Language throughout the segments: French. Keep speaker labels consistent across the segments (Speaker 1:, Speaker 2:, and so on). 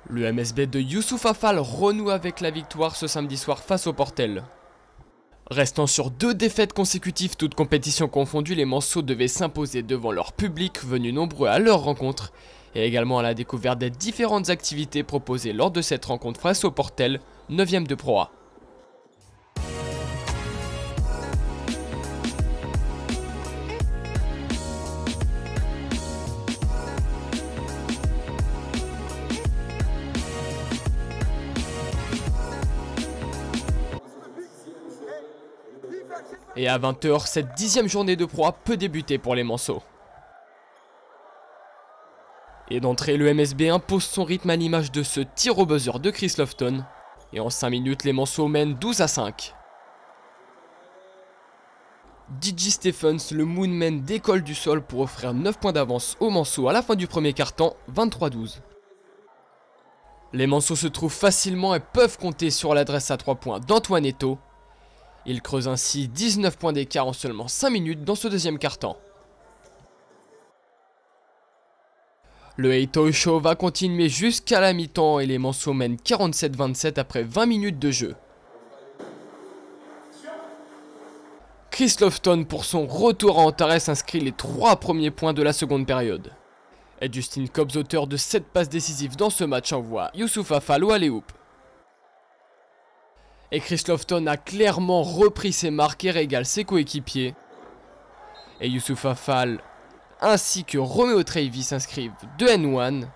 Speaker 1: Le MSB de Youssouf Affal renoue avec la victoire ce samedi soir face au Portel. Restant sur 2 défaites consécutives toutes compétitions confondues, les Manceaux devaient s'imposer devant leur public venu nombreux à leur rencontre et également à la découverte des différentes activités proposées lors de cette rencontre face au Portel, 9ème de Pro A. Et à 20 h, cette 10e journée de Pro A peut débuter pour les Manceaux. Et d'entrée, le MSB impose son rythme à l'image de ce tir au buzzer de Chris Lofton. Et en 5 minutes, les Manceaux mènent 12-5. DJ Stephens, le Moonman, décolle du sol pour offrir 9 points d'avance aux Manceaux à la fin du premier quart-temps, 23-12. Les Manceaux se trouvent facilement et peuvent compter sur l'adresse à 3 points d'Antoine Eto'o. Il creuse ainsi 19 points d'écart en seulement 5 minutes dans ce deuxième quart-temps. Le Eto'o Show va continuer jusqu'à la mi-temps et les Manceaux mènent 47-27 après 20 minutes de jeu. Chris Lofton pour son retour à Antares inscrit les 3 premiers points de la seconde période. Et Justin Cobbs, auteur de 7 passes décisives dans ce match, envoie Youssouf Affal au alley-oop. Et Chris Lofton a clairement repris ses marques et régale ses coéquipiers. Et Youssouf Affal ainsi que Romeo Travis inscrivent 2 N1.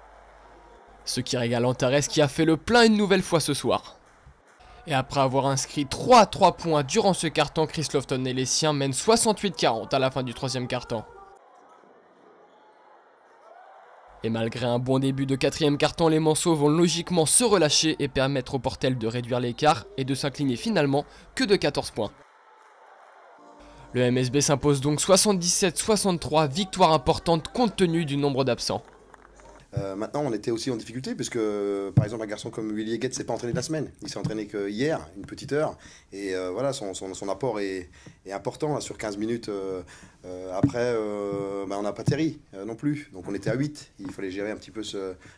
Speaker 1: Ce qui régale Antares qui a fait le plein une nouvelle fois ce soir. Et après avoir inscrit 3 points durant ce quart-temps, Chris Lofton et les siens mènent 68-40 à la fin du 3e quart-temps. Et malgré un bon début de 4e quart-temps, les Manceaux vont logiquement se relâcher et permettre au Portel de réduire l'écart et de s'incliner finalement que de 14 points. Le MSB s'impose donc 77-63, victoire importante compte tenu du nombre d'absents.
Speaker 2: Maintenant, on était aussi en difficulté puisque, par exemple, un garçon comme Willy Eguet ne s'est pas entraîné de la semaine. Il s'est entraîné que hier, une petite heure. Et voilà, son apport est important là, sur 15 minutes. Après, on n'a pas Terry non plus. Donc on était à 8. Il fallait gérer un petit peu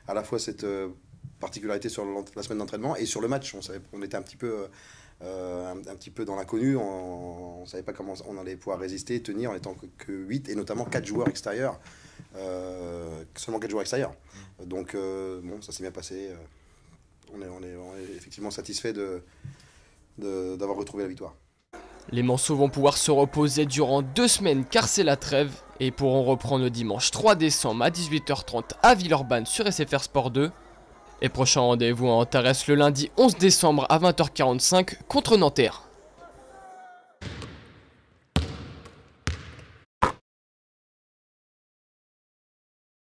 Speaker 2: à la fois cette particularité sur la semaine d'entraînement et sur le match. On était un petit peu dans l'inconnu. On ne savait pas comment on allait pouvoir résister et tenir en étant que 8 et notamment 4 joueurs extérieurs. Seulement 4 joueurs extérieurs. Donc bon, ça s'est bien passé. On est effectivement satisfait d'avoir retrouvé la victoire.
Speaker 1: Les Manceaux vont pouvoir se reposer durant 2 semaines car c'est la trêve et pourront reprendre le dimanche 3 décembre à 18 h 30 à Villeurbanne sur SFR Sport 2. Et prochain rendez-vous à Antares le lundi 11 décembre à 20 h 45 contre Nanterre.